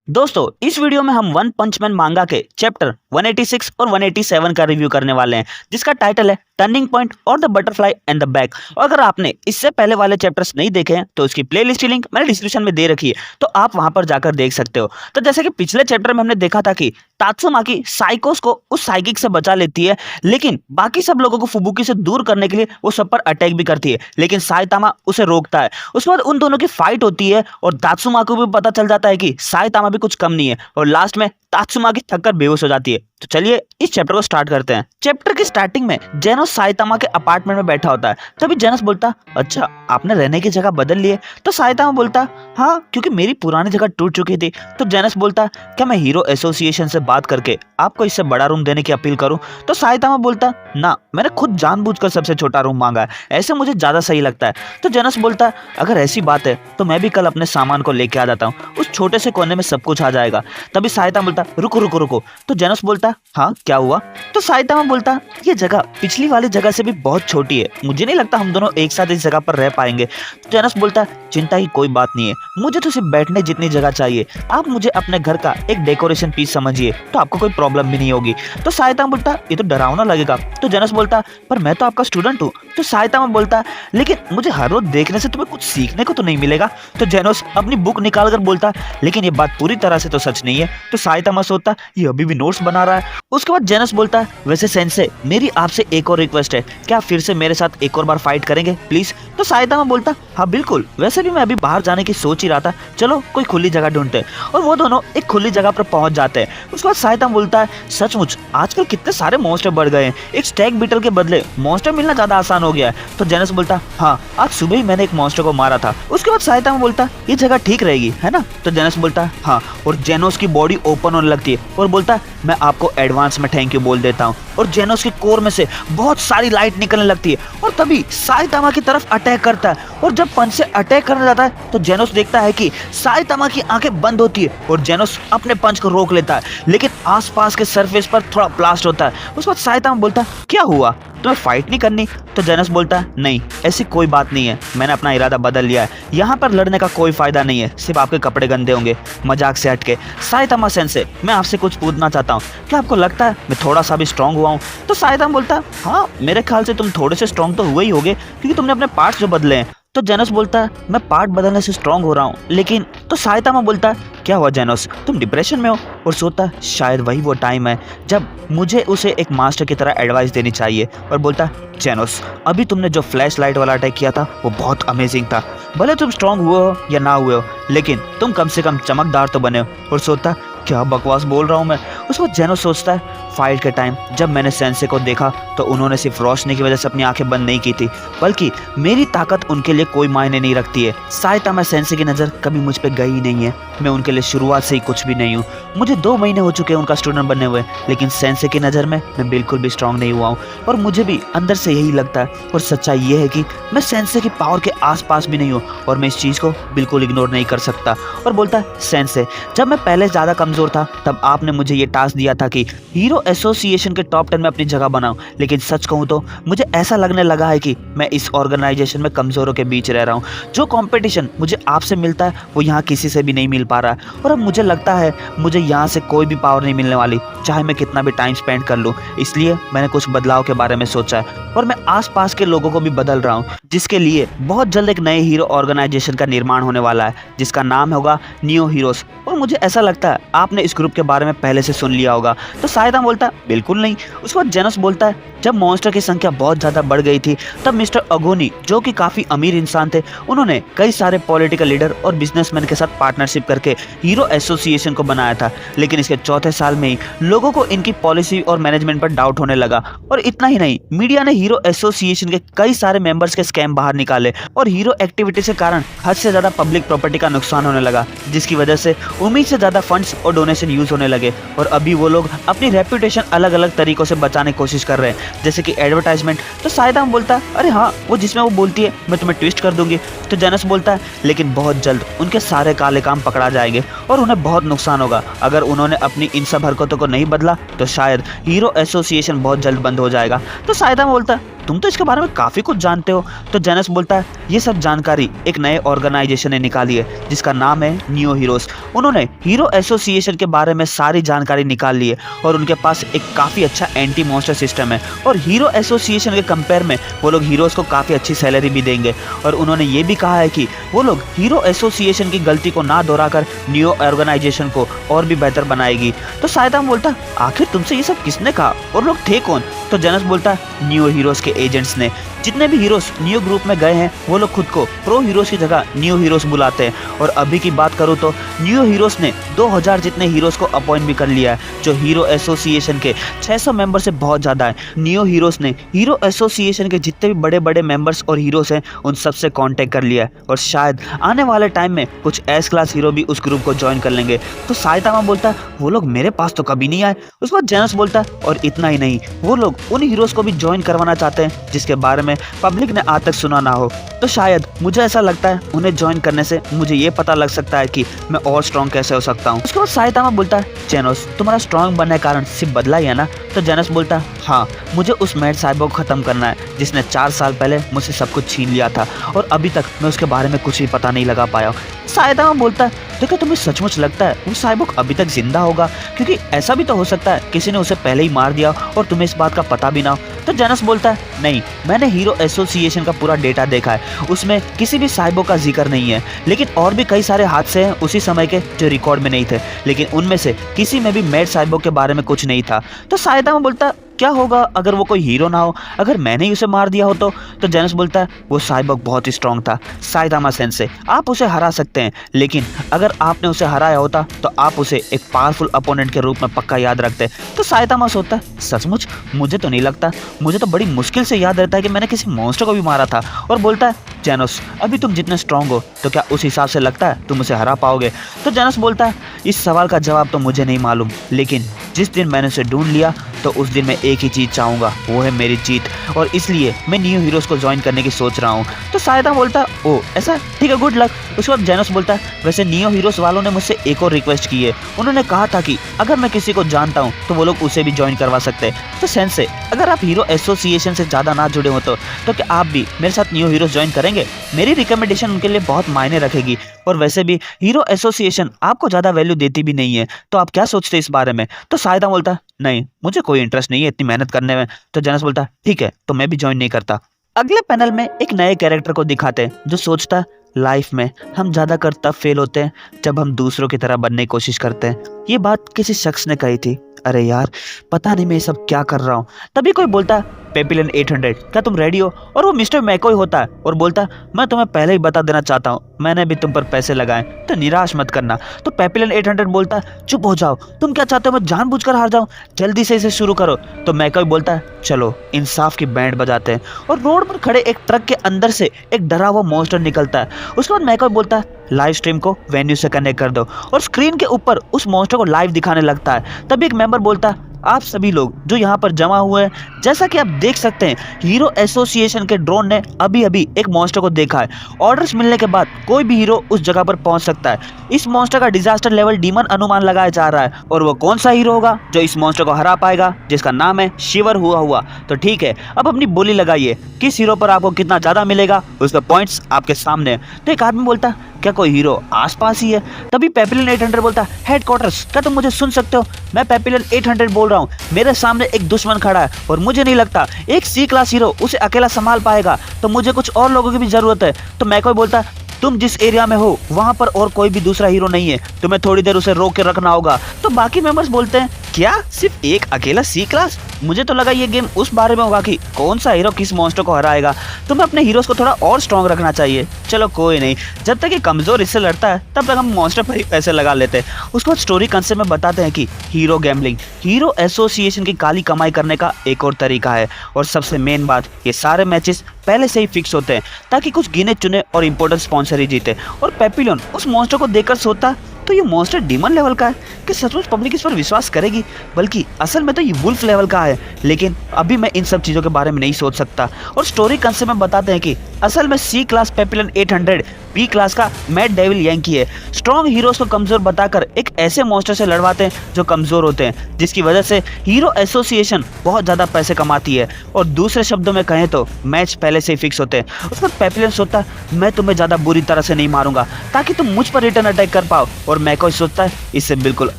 दोस्तों इस वीडियो में हम वन पंच मैन मांगा के चैप्टर 186 और 187 का रिव्यू करने वाले हैं, जिसका टाइटल है टर्निंग पॉइंट और the butterfly and the bag. और अगर आपने इससे पहले वाले चैप्टर्स नहीं देखे हैं तो उसकी प्लेलिस्ट की लिंक मैंने डिस्क्रिप्शन में दे रखी है, तो आप वहां पर जाकर देख सकते हो। तो जैसे कि पिछले चैप्टर में हमने देखा था कि तात्सुमाकी साइकोस को उस साइकिक से बचा लेती है, लेकिन बाकी सब लोगों को फुबुकी से दूर करने के लिए वो सब पर अटैक भी करती है, लेकिन साइतामा उसे रोकता है। उसके बाद उन दोनों की फाइट होती है और तात्सुमाकी को भी पता चल जाता है कि साइतामा भी कुछ कम नहीं है, और लास्ट में तात्सुमाकी थककर बेहोश हो जाती है। तो चलिए इस चैप्टर को स्टार्ट करते हैं। चैप्टर की स्टार्टिंग में जेनोस साइतामा के अपार्टमेंट में बैठा होता है। तभी जेनोस बोलता, अच्छा आपने रहने की जगह बदल ली है? तो साइतामा बोलता, हाँ क्योंकि मेरी पुरानी जगह टूट चुकी थी। तो जेनोस बोलता, क्या मैं हीरो एसोसिएशन से बात करके आपको इससे बड़ा रूम देने की अपील करूं? तो साइतामा बोलता, ना मैंने खुद जानबूझकर सबसे छोटा रूम मांगा है, ऐसे मुझे ज्यादा सही लगता है। तो जेनोस बोलता, अगर ऐसी बात है तो मैं भी कल अपने सामान को लेके आ जाता हूँ, उस छोटे से कोने में सब कुछ आ जाएगा। तभी साइतामा बोलता, रुको रुको रुको। तो जेनोस बोलता, हाँ क्या हुआ? तो साइतामा बोलता, ये जगह पिछली वाली जगह से भी बहुत छोटी है, मुझे नहीं लगता हम दोनों एक साथ इस जगह पर रह पाएंगे। तो जेनोस बोलता, चिंता की कोई बात नहीं है, मुझे तो सिर्फ बैठने जितनी जगह चाहिए, आप मुझे अपने घर का एक डेकोरेशन पीस समझिए तो आपको कोई प्रॉब्लम भी नहीं होगी। तो साइतामा बोलता, ये तो डरावना लगेगा। तो जेनोस बोलता, पर मैं तो आपका स्टूडेंट हूँ। तो साइतामा बोलता, लेकिन मुझे हर रोज देखने से तुम्हें कुछ सीखने को तो नहीं मिलेगा। तो जेनोस अपनी बुक निकाल कर बोलता, लेकिन ये बात पूरी तरह से तो सच नहीं है। तो साइतामा सोचता, ये अभी भी नोट्स बना रहा है। उसके बाद जेनोस बोलता, वैसे सेंसे मेरी आपसे एक और रिक्वेस्ट है, क्या फिर से मेरे साथ एक और बार फाइट करेंगे प्लीज? तो साइतामा बोलता, हाँ बिल्कुल, वैसे भी मैं अभी बाहर जाने की सोच ही रहा था, चलो कोई खुली जगह ढूंढते हैं। और वो दोनों एक खुली जगह पर पहुंच जाते हैं। उसके बाद साइतामा बोलता है, सचमुच आजकल कितने सारे मॉन्स्टर बढ़ गए हैं, एक स्टैग बीटल के बदले मॉन्स्टर मिलना ज्यादा आसान हो गया है। तो जेनोस बोलता, हाँ आज सुबह ही मैंने एक मॉन्स्टर को मारा था। उसके बाद साइतामा बोलता, ये जगह ठीक रहेगी है ना? तो जेनोस बोलता, हाँ। और जेनोस की बॉडी ओपन होने लगती है और बोलता, मैं आपको एडवांस में थैंक यू बोल देता हूँ। और जेनोस के कोर में से बहुत सारी लाइट निकलने लगती है और तभी साइतामा की तरफ अटैक करता है। और जब पंच से अटैक करने जाता है तो जेनोस देखता है कि साइतामा की आंखें बंद होती है और जेनोस अपने पंच को रोक लेता है, लेकिन आसपास के सरफेस पर थोड़ा ब्लास्ट होता है। उसके बाद साइतामा बोलता, क्या हुआ, तुम्हें फाइट नहीं करनी? तो जेनोस बोलता है, नहीं ऐसी कोई बात नहीं है, मैंने अपना इरादा बदल लिया है, यहाँ पर लड़ने का कोई फायदा नहीं है, सिर्फ आपके कपड़े गंदे होंगे। मजाक से हटके, साइतामा सेंसे मैं आपसे कुछ पूछना चाहता हूँ, क्या आपको लगता है मैं थोड़ा सा भी स्ट्रांग हुआ हूँ? तो साइतामा बोलता, हाँ मेरे ख्याल से तुम थोड़े से स्ट्रांग तो हुए ही होगे, क्योंकि तुमने अपने पार्ट्स जो बदले हैं। तो जेनोस बोलता है, मैं पार्ट बदलने से स्ट्रांग हो रहा हूँ, लेकिन तो साइतामा बोलता है, क्या हुआ जेनोस, तुम डिप्रेशन में हो? और सोचता, शायद वही वो टाइम है जब मुझे उसे एक मास्टर की तरह एडवाइस देनी चाहिए। और बोलता, जेनोस अभी तुमने जो फ्लैश लाइट वाला अटैक किया था वो बहुत अमेजिंग था, भले तुम स्ट्रांग हुए हो या ना हुए हो, लेकिन तुम कम से कम चमकदार तो बने हो। और सोचता, क्या बकवास बोल रहा हूँ मैं। उस वक्त जेनोस सोचता है, फाइट के टाइम जब मैंने सेंसे को देखा तो उन्होंने सिर्फ रोशनी की वजह से अपनी आंखें बंद नहीं की थी, बल्कि मेरी ताकत उनके लिए कोई मायने नहीं रखती है। साइतामा सेंसे की नज़र कभी मुझ पे गई नहीं है, मैं उनके लिए शुरुआत से ही कुछ भी नहीं हूँ। मुझे 2 महीने हो चुके हैं उनका स्टूडेंट बनने हुए, लेकिन सेंसे की नज़र में मैं बिल्कुल भी स्ट्रांग नहीं हुआ हूँ, और मुझे भी अंदर से यही लगता है। और सच्चाई ये है कि मैं सेंसे की पावर के आसपास भी नहीं हूँ, और मैं इस चीज़ को बिल्कुल इग्नोर नहीं कर सकता। और बोलता है, सेंसे जब मैं पहले ज़्यादा कमज़ोर था तब आपने मुझे ये टास्क दिया था कि हीरो एसोसिएशन के टॉप 10 में अपनी जगह बनाऊं, लेकिन सच कहूं तो मुझे ऐसा लगने लगा है कि मैं इस ऑर्गेनाइजेशन में कमजोरों के बीच रह रहा हूं। जो कंपटीशन मुझे आपसे मिलता है वो यहाँ किसी से भी नहीं मिल पा रहा है, और अब मुझे लगता है मुझे यहाँ से कोई भी पावर नहीं मिलने वाली, चाहे मैं कितना भी टाइम स्पेंड कर लूँ। इसलिए मैंने कुछ बदलाव के बारे में सोचा है, और मैं आसपास के लोगों को भी बदल रहा हूँ, जिसके लिए बहुत जल्द एक नए हीरो ऑर्गेनाइजेशन का निर्माण होने वाला है, जिसका नाम होगा न्यू हीरोज। और मुझे ऐसा लगता है आपने इस ग्रुप के बारे में पहले से सुन लिया होगा। तो साइतामा बोलता, बिल्कुल नहीं। उसके बाद जेनोस बोलता है, जब मॉन्स्टर की संख्या बहुत ज़्यादा बढ़ गई थी तब मिस्टर अगोनी, जो कि काफ़ी अमीर इंसान थे, उन्होंने कई सारे पॉलिटिकल लीडर और बिजनेसमैन के साथ पार्टनरशिप करके हीरो एसोसिएशन को बनाया था, लेकिन इसके चौथे साल में ही लोगों को इनकी पॉलिसी और मैनेजमेंट पर डाउट होने लगा। और इतना ही नहीं, मीडिया ने हीरो एसोसिएशन के कई सारे मेंबर्स के स्कैम बाहर निकाले, और हीरो एक्टिविटी के कारण हद से ज़्यादा पब्लिक प्रॉपर्टी का नुकसान होने लगा, जिसकी वजह से उम्मीद से ज़्यादा फंड्स और डोनेशन यूज होने लगे। और अभी वो लोग अपनी रेपुटेशन अलग अलग तरीकों से बचाने की कोशिश कर रहे हैं, जैसे कि एडवर्टाइजमेंट। तो साइतामा बोलता, अरे हाँ वो जिसमें वो बोलती है मैं तुम्हें ट्विस्ट कर दूंगी। तो जेनोस बोलता है, लेकिन बहुत जल्द उनके सारे काले काम पकड़ा जाएंगे और उन्हें बहुत नुकसान होगा। अगर उन्होंने अपनी इन सब हरकतों को नहीं बदला तो शायद हीरो एसोसिएशन बहुत जल्द बंद हो जाएगा। तो साइतामा बोलता, तुम तो इसके बारे में काफ़ी कुछ जानते हो। तो जेनस बोलता है ये सब जानकारी एक नए ऑर्गेनाइजेशन ने निकाली है जिसका नाम है न्यू हीरोज। उन्होंने हीरो एसोसिएशन के बारे में सारी जानकारी निकाल ली है और उनके पास एक काफ़ी अच्छा एंटी मॉन्स्टर सिस्टम है और हीरो एसोसिएशन के कंपेयर में वो लोग हीरोज़ को काफ़ी अच्छी सैलरी भी देंगे। और उन्होंने ये भी कहा है कि वो लोग हीरो एसोसिएशन की गलती को ना दोहराकर न्यू ऑर्गेनाइजेशन को और भी बेहतर बनाएगी। तो सायदामा बोलता आखिर तुमसे ये सब किसने कहा और लोग थे कौन? तो जेनस बोलता न्यू हीरोज़ के एजेंट्स ने। जितने भी हीरोज़ न्यू ग्रुप में गए हैं वो लोग खुद को प्रो हीरोज़ की जगह न्यू हीरोज़ बुलाते हैं। और अभी की बात करूँ तो न्यू हीरोज़ ने 2000 जितने हीरोज़ को अपॉइंट भी कर लिया है जो हीरो एसोसिएशन के 600 मेंबर से बहुत ज़्यादा है। न्यू हीरोज़ ने हीरो एसोसिएशन के जितने भी बड़े बड़े मेंबर्स और हीरोज़ हैं उन सबसे कांटेक्ट कर लिया है और शायद आने वाले टाइम में कुछ एस क्लास हीरो भी उस ग्रुप को ज्वाइन कर लेंगे। तो सायदामा बोलता है वो लोग मेरे पास तो कभी नहीं आए। उस बाद जेनस बोलता है और इतना ही नहीं, वो लोग उन हीरोज़ को भी ज्वाइन करवाना चाहते हैं जिसके बारे में पब्लिक ने आज तक सुना ना हो। तो शायद मुझे ऐसा लगता है उन्हें ज्वाइन करने से मुझे ये पता लग सकता है कि मैं और स्ट्रॉन्ग कैसे हो सकता हूँ। उसके बाद सायदामा बोलता है जेनोस तुम्हारा स्ट्रॉन्ग बनने के कारण सिर्फ बदला ही है ना? तो जेनस बोलता है हाँ, मुझे उस मैड साइबोर्ग को खत्म करना है जिसने 4 साल पहले मुझसे सब कुछ छीन लिया था और अभी तक मैं उसके बारे में कुछ भी पता नहीं लगा पाया। सायदामा बोलता है तो क्या तुम्हें सचमुच लगता है वो साइबोर्ग अभी तक जिंदा होगा? क्योंकि ऐसा भी तो हो सकता है किसी ने उसे पहले ही मार दिया और तुम्हें इस बात का पता भी ना हो। तो जेनस बोलता है नहीं, मैंने हीरो एसोसिएशन का पूरा डेटा देखा है, उसमें किसी भी साइबोर्ग का जिक्र नहीं है। लेकिन और भी कई सारे हादसे हैं उसी समय के जो रिकॉर्ड में नहीं थे, लेकिन उनमें से किसी में भी मैड साइबोर्ग के बारे में कुछ नहीं था। तो सायदामा बोलता है क्या होगा अगर वो कोई हीरो ना हो, अगर मैंने ही उसे मार दिया हो तो? तो जेनस बोलता है वो साइबोर्ग बहुत ही स्ट्रांग था सायदामा सेंसे, आप उसे हरा सकते हैं, लेकिन अगर आपने उसे हराया होता तो आप उसे एक पावरफुल अपोनेंट के रूप में पक्का याद रखते। तो सायदामा सोचता है सचमुच? मुझे तो नहीं लगता, मुझे तो बड़ी मुश्किल से याद रहता है कि मैंने किसी मॉन्स्टर को भी मारा था। और बोलता है जेनस अभी तुम जितने स्ट्रांग हो तो क्या उस हिसाब से लगता है तुम उसे हरा पाओगे? तो जेनस बोलता है इस सवाल का जवाब तो मुझे नहीं मालूम, लेकिन जिस दिन मैंने उसे ढूंढ लिया तो उस दिन मैं एक ही चीज़ चाहूँगा, वो है मेरी जीत, और इसलिए मैं न्यू हीरोज़ को ज्वाइन करने की सोच रहा हूँ। तो सायदामा बोलता है ओ ऐसा, ठीक है, गुड लक। उसके बाद जेनस बोलता है वैसे न्यू हीरोज़ वालों ने मुझसे एक और रिक्वेस्ट की है, उन्होंने कहा था कि अगर मैं किसी को जानता हूँ तो वो लोग उसे भी ज्वाइन करवा सकते हैं। तो सेंसे अगर आप हीरो एसोसिएशन से ज़्यादा ना जुड़े हो तो क्या आप भी मेरे साथ न्यू हीरोज़ ज्वाइन करेंगे? मेरी रिकमेंडेशन उनके लिए बहुत मायने रखेगी, और वैसे भी हीरो एसोसिएशन आपको ज़्यादा वैल्यू देती भी नहीं है, तो आप क्या सोचते हैं इस बारे में? तो सायदामा बोलता है नहीं, मुझे कोई इंटरेस्ट नहीं है इतनी मेहनत करने में। तो जेनस बोलता है ठीक है, तो मैं भी ज्वाइन नहीं करता। अगले पैनल में एक नए कैरेक्टर को दिखाते हैं जो सोचता है लाइफ में हम ज़्यादातर तब फेल होते हैं जब हम दूसरों की तरह बनने की कोशिश करते हैं। ये बात किसी शख्स ने कही थी। अरे यार, पता नहीं मैं ये सब क्या कर रहा हूँ। तभी कोई बोलता है पेपिलियन 800 क्या तुम रेडी हो? और वो मिस्टर मैकोई होता है और बोलता है मैं तुम्हें पहले ही बता देना चाहता हूँ, मैंने भी तुम पर पैसे लगाए, तो निराश मत करना। तो पेपिलियन 800 बोलता है चुप हो जाओ, तुम क्या चाहते हो मैं जानबूझकर हार जाऊँ? जल्दी से इसे शुरू करो। तो मैकोई बोलता है चलो इंसाफ की बैंड बजाते हैं, और रोड पर खड़े एक ट्रक के अंदर से एक डरा हुआ मॉन्स्टर निकलता है। उसके बाद मैकोई बोलता है लाइव स्ट्रीम को वेन्यू से कनेक्ट कर दो, और स्क्रीन के ऊपर उस मॉन्स्टर को लाइव दिखाने लगता है। तभी एक मेंबर बोलता है आप सभी लोग जो यहाँ पर जमा हुए हैं, जैसा कि आप देख सकते हैं हीरो एसोसिएशन के ड्रोन ने अभी अभी एक मॉन्स्टर को देखा है। ऑर्डर्स मिलने के बाद कोई भी हीरो उस जगह पर पहुंच सकता है। इस मॉन्स्टर का डिजास्टर लेवल डीमन अनुमान लगाया जा रहा है, और वो कौन सा हीरो होगा जो इस मॉन्स्टर को हरा पाएगा, जिसका नाम है शिवर हुआ। तो ठीक है, अब अपनी बोली लगाइए, किस हीरो पर आपको कितना ज्यादा मिलेगा, उसके पॉइंट्स आपके सामने है। तो एक आदमी बोलता है क्या कोई हीरो आसपास ही है? तभी पेपिलियन 800 बोलता है हेडक्वार्टर्स, क्या तुम मुझे सुन सकते हो? मैं पेपिलियन 800 बोल रहा हूँ, मेरे सामने एक दुश्मन खड़ा है और मुझे नहीं लगता एक सी क्लास हीरो उसे अकेला संभाल पाएगा, तो मुझे कुछ और लोगों की भी जरूरत है। तो मैकोई बोलता है तुम जिस एरिया में हो वहां पर और कोई भी दूसरा हीरो नहीं है, तुम्हें थोड़ी देर उसे रोक के रखना होगा। तो बाकी मेंबर्स बोलते हैं क्या सिर्फ एक अकेला सी क्लास? मुझे तो लगा ये गेम उस बारे में होगा कि कौन सा हीरो किस मॉन्स्टर को हराएगा, तुम्हें अपने हीरोज को थोड़ा और स्ट्रॉन्ग रखना चाहिए। चलो कोई नहीं, जब तक ये कमजोर इससे लड़ता है तब तक हम मॉन्स्टर पर ही पैसे लगा लेते हैं। उसके बाद स्टोरी कंसेप्ट में बताते हैं कि हीरो गैम्बलिंग हीरो एसोसिएशन की काली कमाई करने का एक और तरीका है, और सबसे मेन बात ये सारे मैचेस पहले से ही फिक्स होते हैं ताकि कुछ गिने चुने और इम्पोर्टेंट स्पॉन्सर ही जीते। और पेपिलियन उस मॉन्स्टर को देखकर सोचता तो ये मॉन्स्टर डीमन लेवल का है कि सचमुच पब्लिक इस पर विश्वास करेगी, बल्कि असल में तो ये वुल्फ लेवल का है, लेकिन अभी मैं इन सब चीज़ों के बारे में नहीं सोच सकता। और स्टोरी कंसेप्ट में बताते हैं कि असल में सी क्लास पेपिलन 800 बी क्लास का मैड डेविल यंकी है। स्ट्रॉन्ग हीरोज को कमजोर बताकर एक ऐसे मॉन्स्टर से लड़वाते हैं जो कमजोर होते हैं, जिसकी वजह से हीरो एसोसिएशन बहुत ज्यादा पैसे कमाती है। और दूसरे शब्दों में कहें तो मैच पहले से ही फिक्स होते हैं। उस पर पेपिलन सोचता है मैं तुम्हें ज्यादा बुरी तरह से नहीं मारूंगा ताकि तुम मुझ पर रिटर्न अटैक कर पाओ। और मैकॉय सोचता है इसे बिल्कुल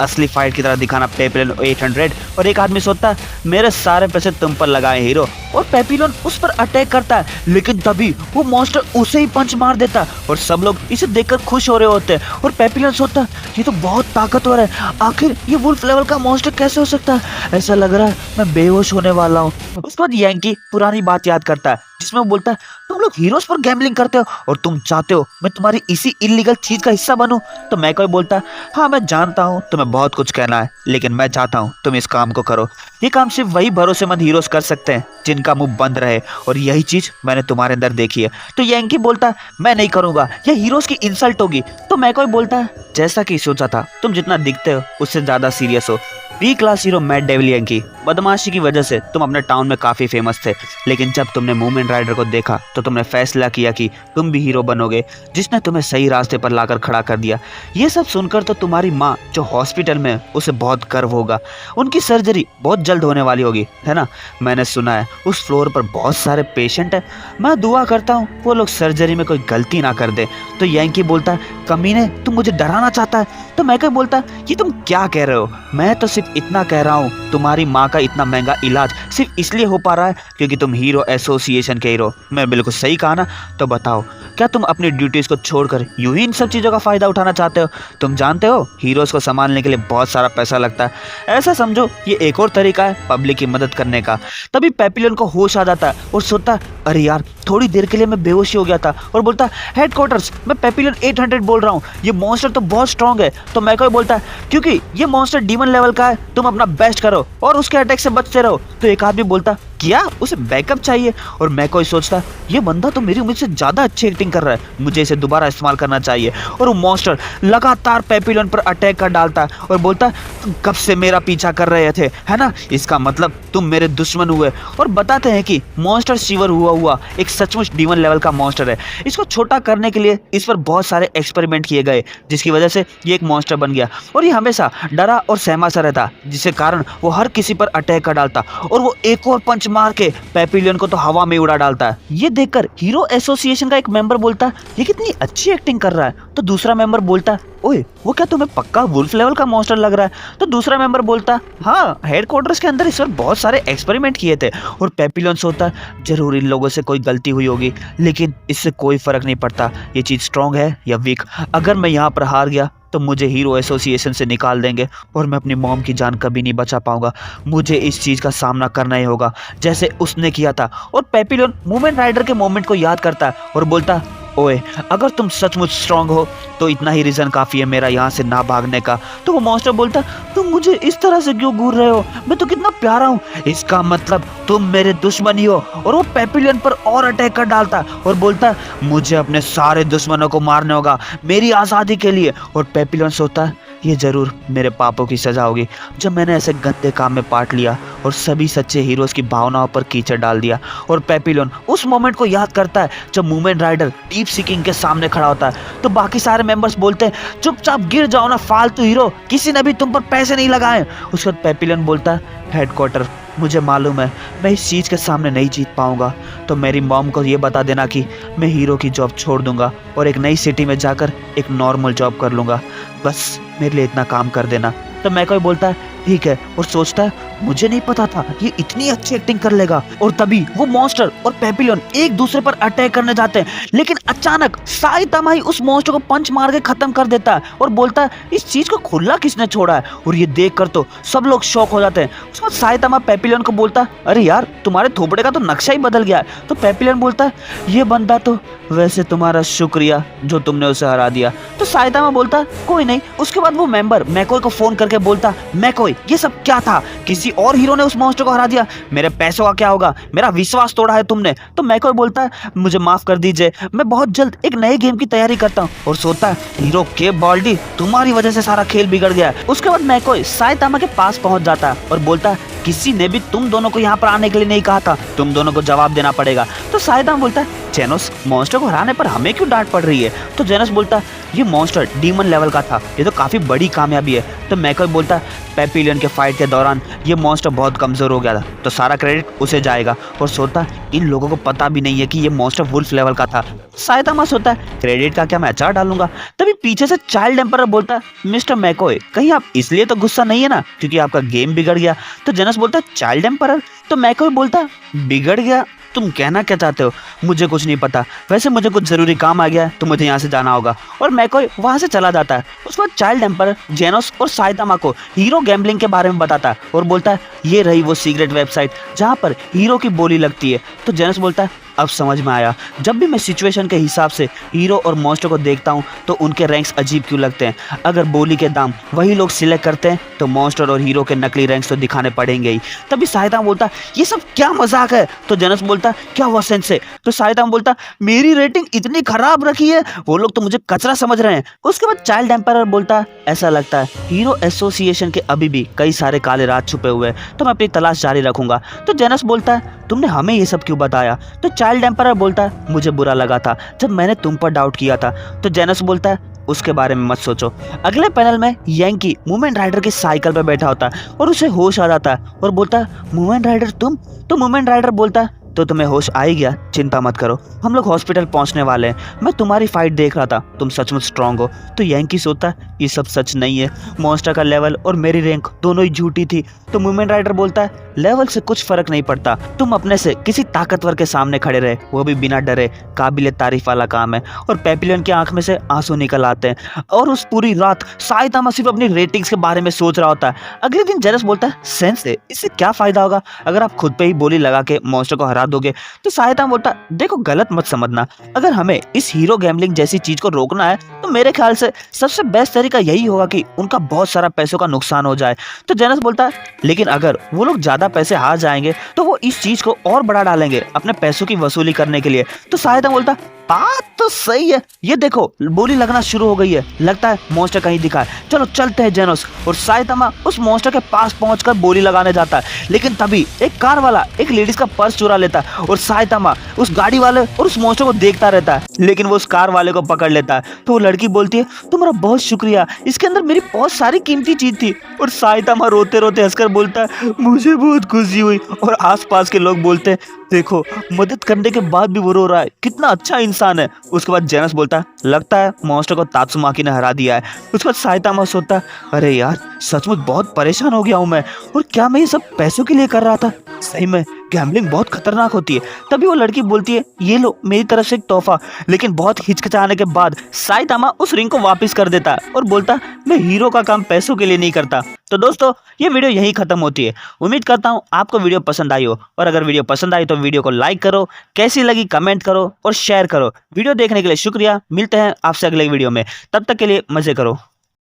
असली फाइट की तरह दिखाना पेपिलन 800। और एक आदमी सोचता है मेरे सारे पैसे तुम पर लगाए हीरो। और पेपिलन उस पर अटैक करता है, लेकिन तभी वो मॉन्स्टर उसे ही पंच मार देता है और सब लोग इसे देखकर खुश हो रहे होते हैं। और पेपिलन सोचता है ये तो बहुत ताकतवर है, आखिर ये वुल्फ लेवल का मॉन्स्टर कैसे हो सकता है, ऐसा लग रहा है मैं बेहोश होने वाला हूँ। उसके बाद यंकी पुरानी बात याद करता है जिसमें वो बोलता है तुम लोग हीरोज पर गैम्बलिंग करते हो और तुम चाहते हो मैं तुम्हारी इसी इलीगल चीज का हिस्सा बनूं। तो मैकॉय बोलता है हाँ मैं जानता हूँ तुम्हें बहुत कुछ कहना है, लेकिन मैं चाहता हूँ तुम इस काम को करो। ये काम सिर्फ वही भरोसेमंद हीरोज कर सकते हैं जिनका मुंह बंद रहे, और यही चीज मैंने तुम्हारे अंदर देखी है। तो यंकी बोलता है मैं नहीं करूंगा, यह हीरोज की इंसल्ट होगी। तो मैकॉय बोलता है जैसा कि सोचा था, तुम जितना दिखते हो उससे ज्यादा सीरियस हो। B class hero mad devil yankee, बदमाशी की वजह से तुम अपने टाउन में काफी फेमस थे, लेकिन जब तुमने मूवमेंट राइडर को देखा तो तुमने फैसला किया कि तुम भी हीरो बनोगे, जिसने तुम्हें सही रास्ते पर लाकर खड़ा कर दिया। ये सब सुनकर तो तुम्हारी माँ जो हॉस्पिटल में है उसे बहुत गर्व होगा, उनकी सर्जरी बहुत जल्द होने वाली होगी, है ना। मैंने सुना है उस फ्लोर पर बहुत सारे पेशेंट हैं, मैं दुआ करता हूँ वो लोग सर्जरी में कोई गलती ना कर दे। तो यंकी बोलता है कमीने तुम मुझे डराना चाहता है। तो मैकॉय बोलता है ये तुम क्या कह रहे हो, मैं तो सिर्फ इतना कह रहा हूँ तुम्हारी माँ का इतना महंगा इलाज सिर्फ इसलिए हो पा रहा है क्योंकि तुम हीरो एसोसिएशन के हीरो। मैं बिल्कुल सही कहा ना। तो बताओ क्या तुम अपनी ड्यूटीज को छोड़कर यूं ही इन सब चीज़ों का फायदा उठाना चाहते हो। तुम जानते हो हीरोज को संभालने के लिए बहुत सारा पैसा लगता है, ऐसा समझो ये एक और तरीका है पब्लिक की मदद करने का। तभी पेपिलन को होश आ जाता है और सोचता है अरे यार थोड़ी देर के लिए मैं बेहोश हो गया था, और बोलता हेडक्वार्टर्स मैं पेपिलन 800 बोल रहा हूँ, ये मॉन्स्टर तो बहुत स्ट्रांग है। तो मैकॉय बोलता है क्योंकि ये मॉन्स्टर डीमन लेवल का है, तुम अपना बेस्ट करो और उसके अटैक से बचते रहो। तो एक आदमी बोलता क्या उसे बैकअप चाहिए। और मैकॉय सोचता ये बंदा तो मेरी उम्मीद से ज्यादा अच्छी एक्टिंग कर रहा है, मुझे इसे दोबारा इस्तेमाल करना चाहिए। और वो मॉन्स्टर लगातार पेपिलन पर अटैक कर डालता है और बोलता तुम कब से मेरा पीछा कर रहे थे, है ना, इसका मतलब तुम मेरे दुश्मन हुए। और बताते हैं कि मॉन्स्टर शिवर हुआ एक सचमुच डीमन लेवल का मॉन्स्टर है। इसको छोटा करने के लिए इस पर बहुत सारे एक्सपेरिमेंट किए गए, जिसकी वजह से ये एक मॉन्स्टर बन गया। और ये हमेशा डरा और सहमा सा रहता, जिसके कारण वो हर किसी पर अटैक कर डालता और वो एक और पंच मार के पेपिलियन को तो हवा में उड़ा डालता है। ये देखकर हीरो एसोसिएशन का एक मेंबर बोलता ये कितनी अच्छी एक्टिंग कर रहा है। तो दूसरा मेंबर बोलता ओए वो क्या तुम्हें पक्का वुल्फ लेवल का मॉन्स्टर लग रहा है। तो दूसरा मेंबर बोलता हाँ हेडक्वार्टर्स के अंदर इस पर बहुत सारे एक्सपेरिमेंट किए थे। और पेपिलियन सोचता जरूर इन लोगों से कोई गलती हुई होगी, लेकिन इससे कोई फर्क नहीं पड़ता ये चीज स्ट्रांग है या वीक। अगर मैं यहाँ पर हार गया तो मुझे हीरो एसोसिएशन से निकाल देंगे और मैं अपनी मॉम की जान कभी नहीं बचा पाऊंगा। मुझे इस चीज का सामना करना ही होगा जैसे उसने किया था। और पेपिलियन मूवमेंट राइडर के मोमेंट को याद करता है और बोलता ओए अगर तुम सचमुच स्ट्रांग हो तो इतना ही रीजन काफी है मेरा यहाँ से ना भागने का। तो वो मॉन्स्टर बोलता तुम मुझे इस तरह से क्यों घूर रहे हो, मैं तो कितना प्यारा हूँ, इसका मतलब तुम मेरे दुश्मन ही हो। और वो पेपिलियन पर और अटैक कर डालता और बोलता मुझे अपने सारे दुश्मनों को मारने होगा मेरी आज़ादी के लिए। और पेपिलियन सोचता ये जरूर मेरे पापों की सजा होगी जब मैंने ऐसे गंदे काम में पार्ट लिया और सभी सच्चे हीरोज की भावनाओं पर कीचड़ डाल दिया। और पेपिलियन उस मोमेंट को याद करता है जब मूवमेंट राइडर डीप सीकिंग के सामने खड़ा होता है। तो बाकी सारे मेंबर्स बोलते हैं चुपचाप गिर जाओ ना फालतू हीरो, किसी ने भी तुम पर पैसे नहीं लगाए। उसके बाद पेपिलियन बोलता है हेडक्वार्टर मुझे मालूम है मैं इस चीज़ के सामने नहीं जीत पाऊंगा, तो मेरी मॉम को ये बता देना कि मैं हीरो की जॉब छोड़ दूंगा और एक नई सिटी में जाकर एक नॉर्मल जॉब कर लूंगा, बस मेरे लिए इतना काम कर देना। तो मैकॉय बोलता है ठीक है और सोचता है मुझे नहीं पता था ये इतनी अच्छी एक्टिंग कर लेगा। और तभी वो मॉन्स्टर और पेपिलियन एक दूसरे पर अटैक करने जाते हैं, लेकिन अचानक साइतामा ही उस मॉन्स्टर को पंच मार के खत्म कर देता है और बोलता है इस चीज को खुला किसने छोड़ा है। और ये देखकर तो सब लोग शॉक हो जाते हैं। उसके बाद साइतामा पेपिलियन को बोलता है अरे यार तुम्हारे थोपड़े का तो नक्शा ही बदल गया है। तो पेपिलियन बोलता है ये बंदा तो वैसे तुम्हारा शुक्रिया जो तुमने उसे हरा दिया। तो साइतामा बोलता कोई नहीं। उसके बाद वो मेंबर मैकॉय को फोन करके बोलता मैकॉय ये सब क्या था, किसी और हीरो ने उस मॉन्स्टर को हरा दिया, मेरे पैसों का क्या होगा, मेरा विश्वास तोड़ा है तुमने। तो मैकॉय बोलता है मुझे माफ कर दीजिए मैं बहुत जल्द एक नए गेम की तैयारी करता हूँ। और सोता है हीरो के बॉल्डी तुम्हारी वजह से सारा खेल बिगड़ गया है। उसके बाद मैकॉय साइतामा के पास पहुंच जाता है और बोलता है किसी ने भी तुम दोनों को यहाँ पर आने के लिए नहीं कहा था, तुम दोनों को जवाब देना पड़ेगा। तो साइदामा बोलता है जेनोस, मॉन्स्टर को हराने पर हमें क्यों डांट पड़ रही है? तो जेनोस बोलता है ये मॉन्स्टर डीमन लेवल का था, ये तो काफी बड़ी कामयाबी है। तो मैकॉय बोलता है पेपिलियन के फाइट के दौरान ये मॉन्स्टर बहुत कमजोर हो गया था, तो सारा क्रेडिट उसे जाएगा। और सोचता है इन लोगों को पता भी नहीं है कि ये मॉन्स्टर वुल्फ लेवल का था। साइदामा सोचता है क्रेडिट का क्या मैं अचार डालूंगा। तभी पीछे से चाइल्ड एम्परर बोलता है मिस्टर मैकॉय, कहीं आप इसलिए तो गुस्सा नहीं है ना क्योंकि आपका गेम बिगड़ गया? तो जेनस बोलता है चाइल्ड एम्परर? तो मैकॉय बोलता है बिगड़ गया? तुम कहना क्या चाहते हो? मुझे कुछ नहीं पता, वैसे मुझे कुछ जरूरी काम आ गया है तो मुझे यहाँ से जाना होगा। और मैकॉय वहाँ से चला जाता है। उसके बाद चाइल्ड एम्परर जेनोस और साइदामा को हीरो गैम्बलिंग के बारे में बताता है और बोलता है ये रही वो सीक्रेट वेबसाइट जहाँ पर हीरो की बोली लगती है। तो जेनस बोलता है अब समझ में आया, जब भी मैं सिचुएशन के हिसाब से हीरो और मॉन्स्टर को देखता हूँ तो उनके रैंक्स अजीब क्यों लगते हैं। अगर बोली के दाम वही लोग सिलेक्ट करते हैं तो मॉन्स्टर और हीरो के नकली रैंक्स तो दिखाने पड़ेंगे ही। तभी साइदामा बोलता ये सब क्या मजाक है? तो जेनस बोलता क्या हुआ सेंस है? तो साइदामा बोलता मेरी रेटिंग इतनी खराब रखी है, वो लोग तो मुझे कचरा समझ रहे हैं। उसके बाद चाइल्ड एम्परर बोलता ऐसा लगता है हीरो एसोसिएशन के अभी भी कई सारे काले राज छुपे हुए हैं, तो मैं अपनी तलाश जारी रखूंगा। तो जेनस बोलता है तुमने हमें ये सब क्यों बताया? तो चाइल्ड एम्परर बोलता है मुझे बुरा लगा था जब मैंने तुम पर डाउट किया था। तो जेनस बोलता है उसके बारे में मत सोचो। अगले पैनल में यंकी मूवमेंट राइडर की साइकिल पर बैठा होता है और उसे होश आ जाता है और बोलता है मूवमेंट राइडर तुम? तो मूवमेंट राइडर बोलता है तो तुम्हें होश आ ही गया, चिंता मत करो, हम लोग हॉस्पिटल पहुंचने वाले हैं, मैं तुम्हारी फाइट देख रहा था, तुम सचमुच स्ट्रांग हो। तो यंकी सोचता है ये सब सच नहीं है, मॉन्स्टर का लेवल और मेरी रैंक दोनों ही झूठी थी। तो मूवमेंट राइडर बोलता है लेवल से कुछ फर्क नहीं पड़ता, तुम अपने से किसी ताकतवर के सामने खड़े रहे, वो भी बिना डरे, काबिले तारीफ वाला काम है। और पेपिलियन की आंख में से आंसू निकल आते हैं और उस पूरी रात साइदामा सिर्फ अपनी रेटिंग्स के बारे में सोच रहा होता है। अगले दिन जेनस बोलता है सेंस है, इससे क्या फायदा होगा अगर आप खुद पे ही बोली लगा के मॉन्स्टर को हरा दोगे? तो साइदामा बोलता देखो गलत मत समझना, अगर हमें इस हीरो गैम्बलिंग जैसी चीज को रोकना है तो मेरे ख्याल से सबसे बेस्ट तरीका यही होगा कि उनका बहुत सारा पैसों का नुकसान हो जाए। तो जेनस बोलता है लेकिन अगर वो लोग ज्यादा पैसे हार जाएंगे तो वो इस चीज को और बढ़ा डालेंगे अपने पैसों की वसूली करने के लिए। तो साइदामा बोलता बात तो सही है, ये देखो बोली लगना शुरू हो गई है, लगता है मॉन्स्टर कहीं दिखा है, चलो चलते हैं जेनोस। और साइदामा उस मॉन्स्टर के पास पहुंचकर बोली लगाने जाता है, लेकिन तभी एक कार वाला एक लेडीज का पर्स चुरा लेता है और साइदामा उस गाड़ी वाले और उस मॉन्स्टर को देखता रहता है, लेकिन वो उस कार वाले को पकड़ लेता है। तो वो लड़की बोलती है तुम्हारा बहुत शुक्रिया, इसके अंदर मेरी बहुत सारी कीमती चीज थी। और साइदामा रोते रोते हंसकर बोलता है मुझे बहुत खुशी हुई। और आसपास के लोग बोलते हैं देखो मदद करने के बाद भी वो रो रहा है, कितना अच्छा इंसान है। उसके बाद जेनस बोलता है लगता है मॉन्स्टर को तात्सुमाकी ने हरा दिया है। उसके बाद साइदामा सोचता है अरे यार सचमुच बहुत परेशान हो गया हूँ मैं, और क्या मैं ये सब पैसों के लिए कर रहा था? सही में गैम्बलिंग बहुत खतरनाक होती है। तभी वो लड़की बोलती है ये लो मेरी तरफ से एक तोहफा। लेकिन बहुत हिचकिचाने के बाद साइदामा उस रिंग को वापस कर देता है और बोलता है मैं हीरो का काम पैसों के लिए नहीं करता। तो दोस्तों ये वीडियो यहीं खत्म होती है। उम्मीद करता हूँ आपको वीडियो पसंद आई हो, और अगर वीडियो पसंद आई तो वीडियो को लाइक करो, कैसी लगी कमेंट करो और शेयर करो। वीडियो देखने के लिए शुक्रिया, मिलते हैं आपसे अगले वीडियो में, तब तक के लिए मजे करो।